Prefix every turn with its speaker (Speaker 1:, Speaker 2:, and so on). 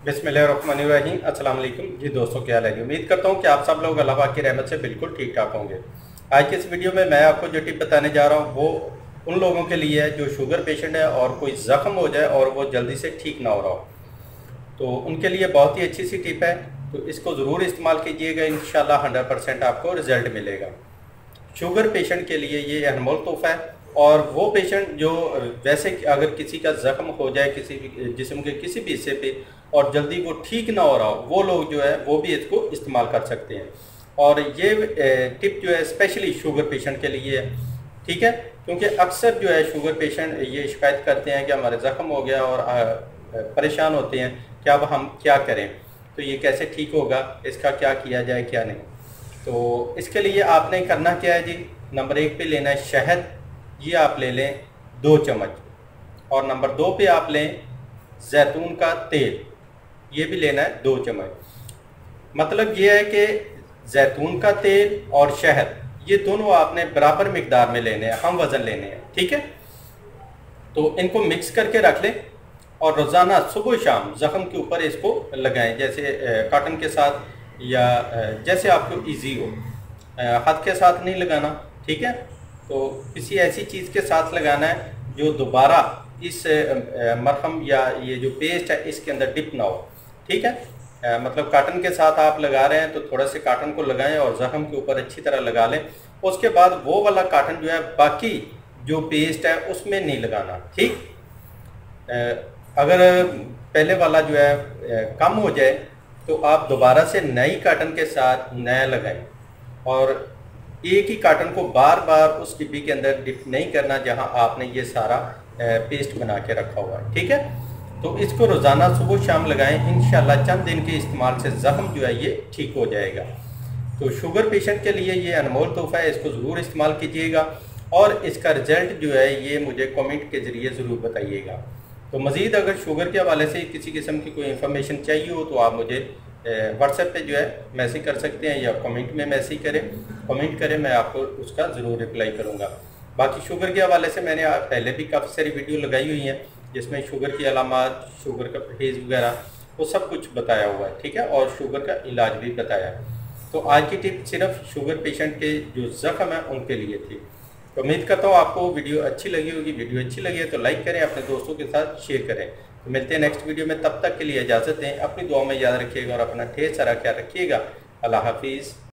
Speaker 1: बिस्मिल्लाहिर्रहमानिर्रहीम। अस्सलाम वालेकुम जी दोस्तों, क्या हाल है? उम्मीद करता हूँ कि आप सब लोग अल्लाह पाक की रहमत से बिल्कुल ठीक ठाक होंगे। आज की इस वीडियो में मैं आपको जो टिप बताने जा रहा हूँ वो उन लोगों के लिए है जो शुगर पेशेंट है और कोई ज़ख्म हो जाए और वो जल्दी से ठीक ना हो रहा हो, तो उनके लिए बहुत ही अच्छी सी टिप है। तो इसको ज़रूर इस्तेमाल कीजिएगा, इंशाल्लाह 100% आपको रिज़ल्ट मिलेगा। शुगर पेशेंट के लिए ये अनमोल तोहफा है। और वो पेशेंट जो वैसे अगर किसी का ज़ख्म हो जाए किसी भी जिस्म के किसी भी हिस्से पे और जल्दी वो ठीक ना हो रहा हो, वो लोग जो है वो भी इसको इस्तेमाल कर सकते हैं। और ये टिप जो है स्पेशली शुगर पेशेंट के लिए है, ठीक है। क्योंकि अक्सर जो है शुगर पेशेंट ये शिकायत करते हैं कि हमारे ज़ख्म हो गया और परेशान होते हैं कि अब हम क्या करें, तो ये कैसे ठीक होगा, इसका क्या किया जाए क्या नहीं। तो इसके लिए आपने करना क्या है जी, नंबर 1 पे लेना है शहद, ये आप ले लें 2 चम्मच। और नंबर 2 पे आप लें जैतून का तेल, ये भी लेना है 2 चम्मच। मतलब ये है कि जैतून का तेल और शहद ये दोनों आपने बराबर मिकदार में लेने हैं, हम वज़न लेने हैं, ठीक है। तो इनको मिक्स करके रख लें और रोज़ाना सुबह शाम ज़ख्म के ऊपर इसको लगाएं, जैसे कॉटन के साथ या जैसे आपको इजी हो। हाथ के साथ नहीं लगाना, ठीक है। तो किसी ऐसी चीज़ के साथ लगाना है जो दोबारा इस मरहम या ये जो पेस्ट है इसके अंदर डिप ना हो, ठीक है। मतलब कॉटन के साथ आप लगा रहे हैं तो थोड़ा से कॉटन को लगाएं और ज़ख्म के ऊपर अच्छी तरह लगा लें। उसके बाद वो वाला कॉटन जो है बाकी जो पेस्ट है उसमें नहीं लगाना, ठीक। अगर पहले वाला जो है कम हो जाए तो आप दोबारा से नई कॉटन के साथ नया लगाएं और एक ही कॉटन को बार बार उस डिब्बी के अंदर डिप नहीं करना जहां आपने ये सारा पेस्ट बना के रखा हुआ है, ठीक है। तो इसको रोज़ाना सुबह शाम लगाएं, इंशाल्लाह चंद दिन के इस्तेमाल से ज़ख्म जो है ये ठीक हो जाएगा। तो शुगर पेशेंट के लिए ये अनमोल तोहफा है, इसको ज़रूर इस्तेमाल कीजिएगा और इसका रिज़ल्ट जो है ये मुझे कमेंट के ज़रिए ज़रूर बताइएगा। तो मज़ीद अगर शुगर के हवाले से किसी किस्म की कोई इन्फॉर्मेशन चाहिए हो तो आप मुझे व्हाट्सएप पे जो है मैसेज कर सकते हैं या कमेंट में मैसेज करें, मैं आपको उसका ज़रूर रिप्लाई करूँगा। बाकी शुगर के हवाले से मैंने पहले भी काफ़ी सारी वीडियो लगाई हुई हैं जिसमें शुगर की अलामात, शुगर का परहेज़ वगैरह वो सब कुछ बताया हुआ है, ठीक है, और शुगर का इलाज भी बताया है। तो आज की टिप सिर्फ शुगर पेशेंट के जो ज़ख्म है उनके लिए थी। तो उम्मीद करता हूँ आपको वीडियो अच्छी लगी होगी। वीडियो अच्छी लगी है तो लाइक करें, अपने दोस्तों के साथ शेयर करें। तो मिलते हैं नेक्स्ट वीडियो में, तब तक के लिए इजाज़त दें। अपनी दुआ में याद रखिएगा और अपना ढेर सारा ख्याल रखिएगा। अल्लाह हाफिज़।